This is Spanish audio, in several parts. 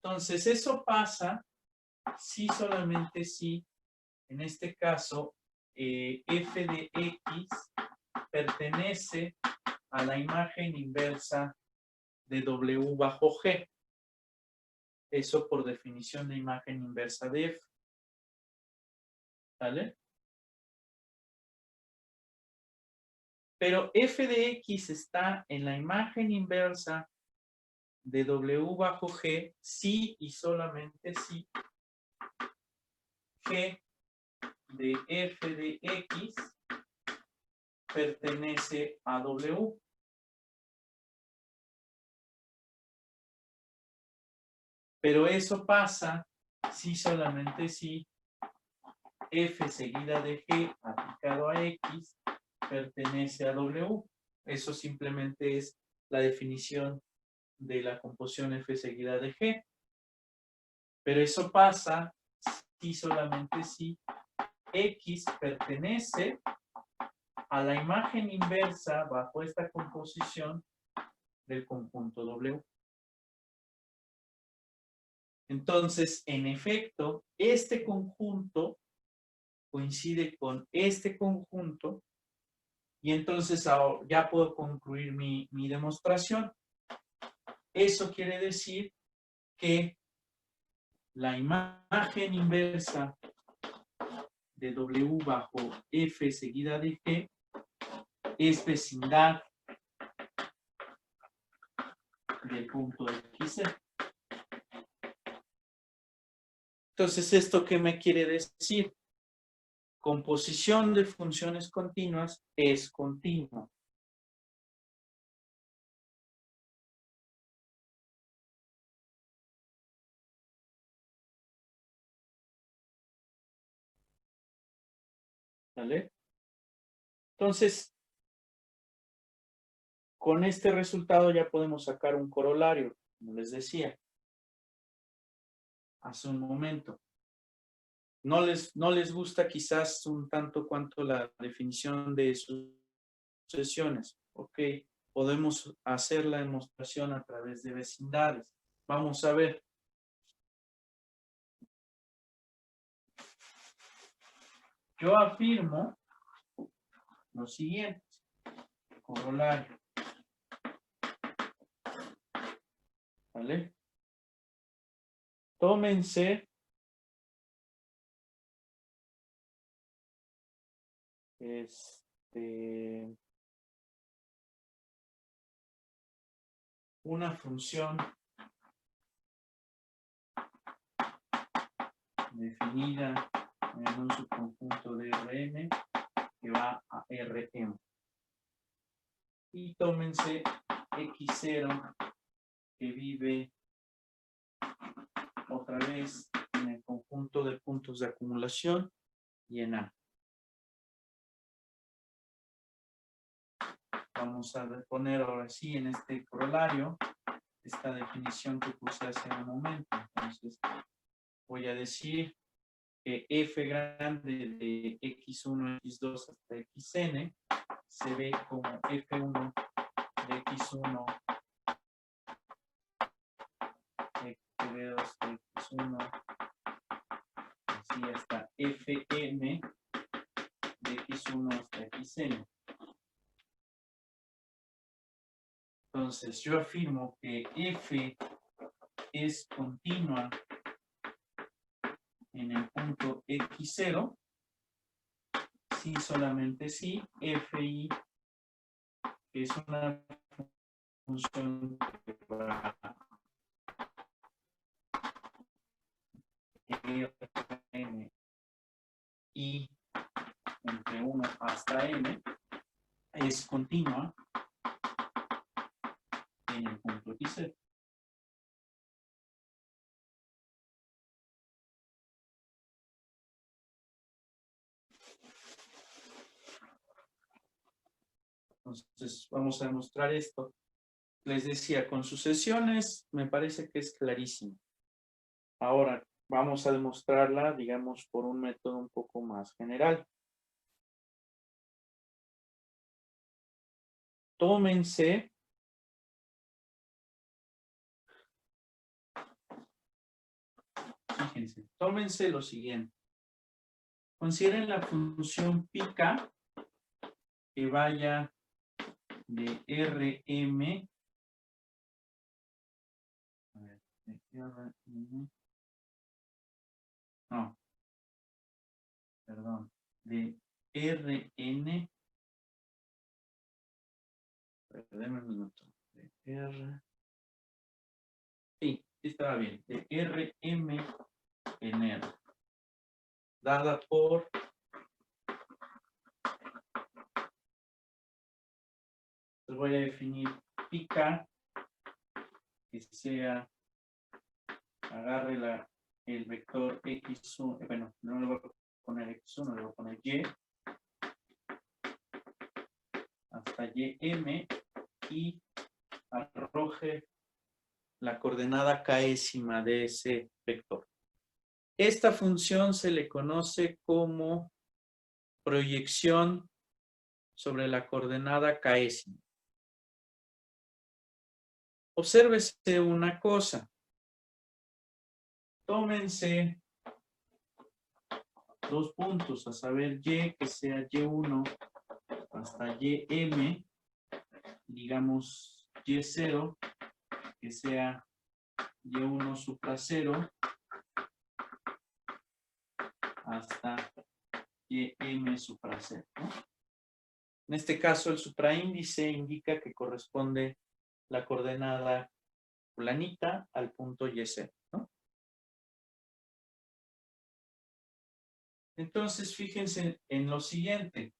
Entonces, eso pasa si solamente si, en este caso, f de x pertenece a la imagen inversa de W bajo G. Eso por definición de imagen inversa de F. ¿Vale? Pero f de x está en la imagen inversa de W bajo G si y solamente si G de f de x pertenece a W. Pero eso pasa si solamente si f seguida de g aplicado a x pertenece a W. Eso simplemente es la definición de la composición f seguida de g. Pero eso pasa si solamente si x pertenece a la imagen inversa bajo esta composición del conjunto W. Entonces, en efecto, este conjunto coincide con este conjunto y entonces ya puedo concluir mi demostración. Eso quiere decir que la imagen inversa de W bajo F seguida de G es vecindad del punto XC. Entonces, ¿esto qué me quiere decir? Composición de funciones continuas es continua. ¿Vale? Entonces, con este resultado ya podemos sacar un corolario, como les decía hace un momento. No les gusta quizás un tanto cuanto la definición de sucesiones. Ok, podemos hacer la demostración a través de vecindades. Vamos a ver. Yo afirmo lo siguiente. Corolario. ¿Vale? Tómense una función definida en un subconjunto de Rn que va a Rm. Y tómense x0 que vive otra vez en el conjunto de puntos de acumulación y en A. Vamos a poner ahora sí en este corolario esta definición que puse hace un momento. Entonces, voy a decir que f grande de x1, x2 hasta xn se ve como f1 de x1, f2 de x1, así hasta fm de x1 hasta xn. Entonces, yo afirmo que f es continua en el punto x0 si solamente si fi es una función que va Rn y entre 1 hasta n es continua en el punto x0. Entonces, vamos a demostrar esto. Les decía, con sucesiones me parece que es clarísimo. Ahora, vamos a demostrarla, digamos, por un método un poco más general. Tómense fíjense, tómense lo siguiente. Consideren la función pica que vaya de Rm. A ver, de Rm. No. Perdón. De Rn. Perdóname un minuto. De R. Sí, estaba bien. De Rm en R. Dada por les voy a definir pica que sea, agarre el vector x1, bueno, no le voy a poner x1, le voy a poner y hasta ym y arroje la coordenada késima de ese vector. Esta función se le conoce como proyección sobre la coordenada késima. Obsérvese una cosa. Tómense dos puntos, a saber y, que sea y1 hasta ym, digamos y0, que sea y1 supra 0, hasta ym supra 0, ¿no? En este caso, el supraíndice indica que corresponde la coordenada fulanita al punto y0, ¿no? Entonces, fíjense en lo siguiente.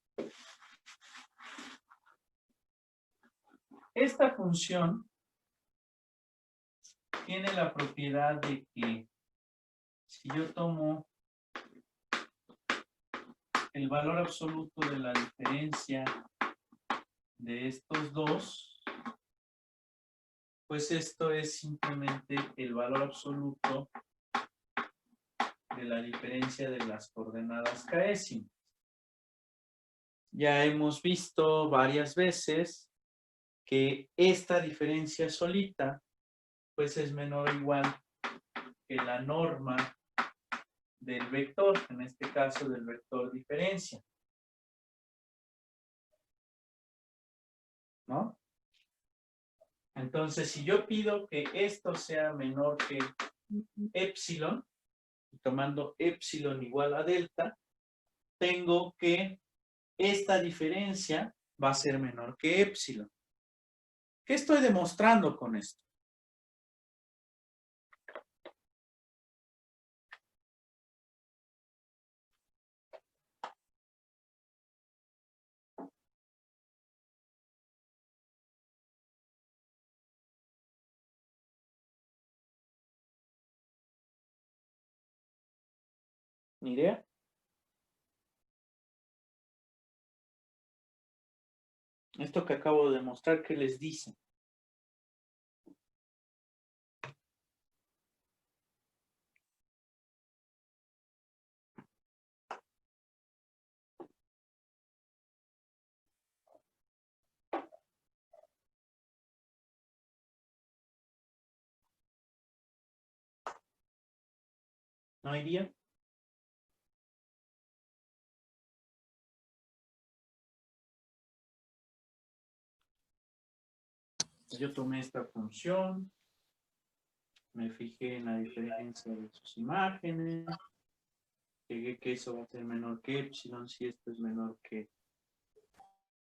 Esta función tiene la propiedad de que si yo tomo el valor absoluto de la diferencia de estos dos, pues esto es simplemente el valor absoluto de la diferencia de las coordenadas késima. Ya hemos visto varias veces que esta diferencia solita pues es menor o igual que la norma del vector, en este caso del vector diferencia, ¿no? Entonces, si yo pido que esto sea menor que epsilon, tomando epsilon igual a delta, tengo que esta diferencia va a ser menor que epsilon. ¿Qué estoy demostrando con esto? ¿Ni idea? Esto que acabo de demostrar, ¿qué les dice? ¿No hay día? Yo tomé esta función, me fijé en la diferencia de sus imágenes, llegué que eso va a ser menor que epsilon, si esto es menor que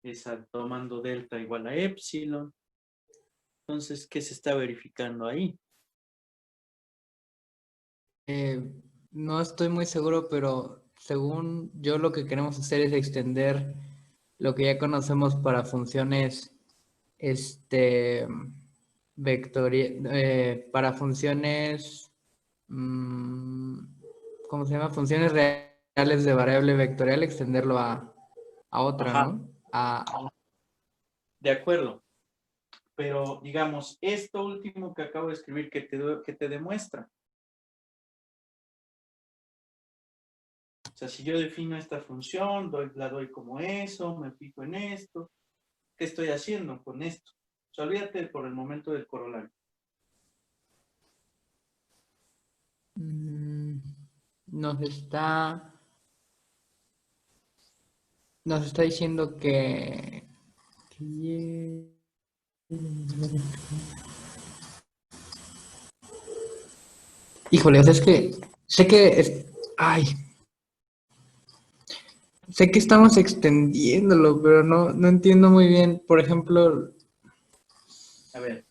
esa, tomando delta igual a epsilon. Entonces, ¿qué se está verificando ahí? No estoy muy seguro, pero según yo lo que queremos hacer es extender lo que ya conocemos para funciones para funciones ¿cómo se llama? Funciones reales de variable vectorial, extenderlo a otra, Ajá, ¿no? de acuerdo. Pero, digamos, esto último que acabo de escribir, que te demuestra. O sea, si yo defino esta función, la doy como eso, me fijo en esto, ¿qué estoy haciendo con esto? O sea, olvídate por el momento del corolario. nos está diciendo que híjole, o sea, es que ay, sé que estamos extendiéndolo, pero no entiendo muy bien. Por ejemplo, A ver,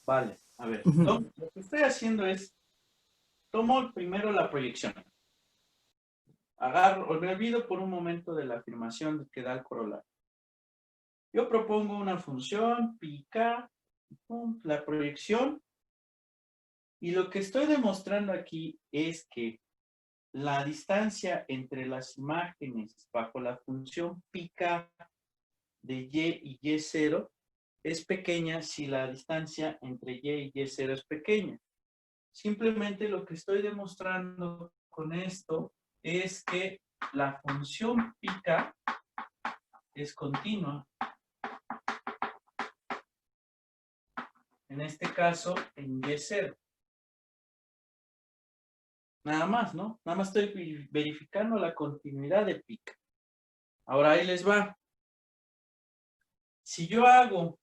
vale, a ver. ujú, Lo que estoy haciendo es, tomo primero la proyección. Agarro, me olvido por un momento de la afirmación que da el corolario. Yo propongo una función, pica, la proyección, y lo que estoy demostrando aquí es que la distancia entre las imágenes bajo la función pica de y y0 es pequeña si la distancia entre y y0 es pequeña. Simplemente lo que estoy demostrando con esto es que la función pica es continua. En este caso, en y0. Nada más, ¿no? Nada más estoy verificando la continuidad de pica. Ahora ahí les va. Si yo hago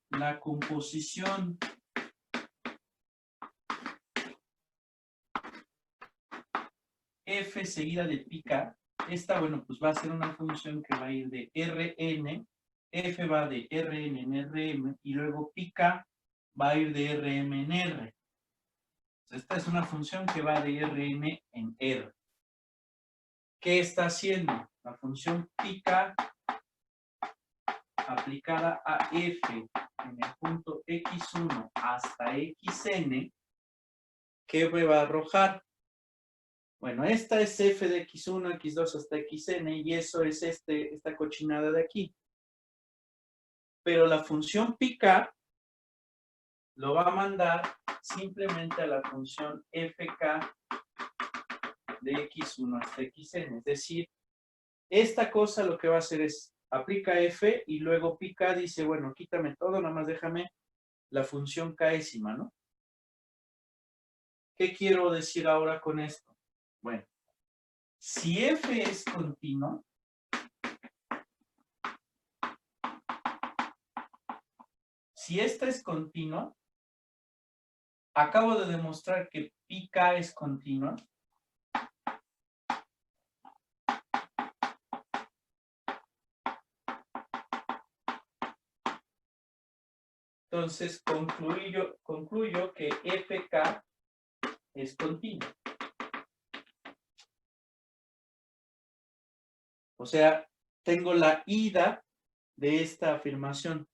la composición f seguida de pica, esta, bueno, pues va a ser una función que va a ir de Rn, f va de Rn en Rm, y luego pica va a ir de Rm en R. Esta es una función que va de Rn en R. ¿Qué está haciendo? La función pica aplicada a f en el punto x1 hasta xn, ¿qué me va a arrojar? Bueno, esta es f de x1, x2 hasta xn, y eso es esta cochinada de aquí. Pero la función pica lo va a mandar simplemente a la función fk de x1 hasta xn. Es decir, esta cosa lo que va a hacer es aplica f y luego pica, dice, bueno, quítame todo, nada más déjame la función késima, ¿no? ¿Qué quiero decir ahora con esto? Bueno, si f es continua, si esta es continua, acabo de demostrar que pk es continua. Entonces concluyo que fk es continua. O sea, tengo la ida de esta afirmación.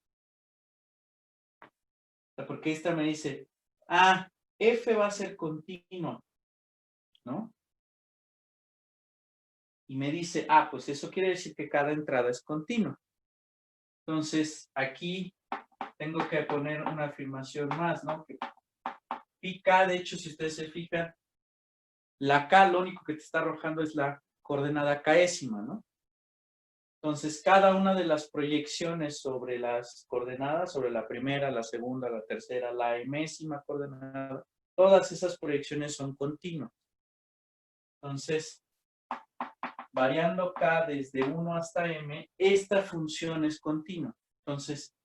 Porque esta me dice, f va a ser continua, ¿no? Y me dice, pues eso quiere decir que cada entrada es continua. Entonces, aquí tengo que poner una afirmación más, ¿no? Que pk, de hecho, si ustedes se fijan, la k lo único que te está arrojando es la coordenada késima, ¿no? Entonces, cada una de las proyecciones sobre las coordenadas, sobre la primera, la segunda, la tercera, la enésima coordenada, todas esas proyecciones son continuas. Entonces, variando k desde 1 hasta m, esta función es continua. Entonces,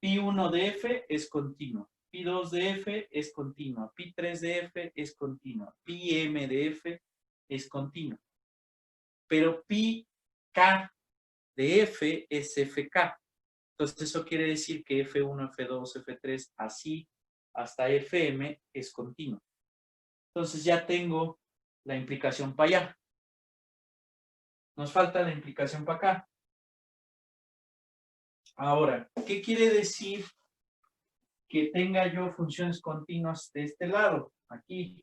pi1 de f es continua, pi2 de f es continua, pi3 de f es continua, pm de f es continua. Pero pk de f es fk. Entonces, eso quiere decir que f1, f2, f3, así hasta fm es continuo. Entonces, ya tengo la implicación para allá. Nos falta la implicación para acá. Ahora, ¿qué quiere decir que tenga yo funciones continuas de este lado? Aquí.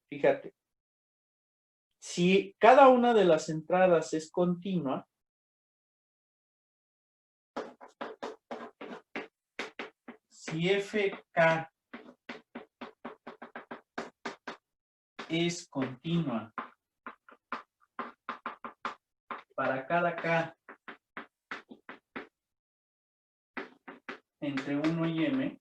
Fíjate. Si cada una de las entradas es continua, si fk es continua para cada k entre 1 y m,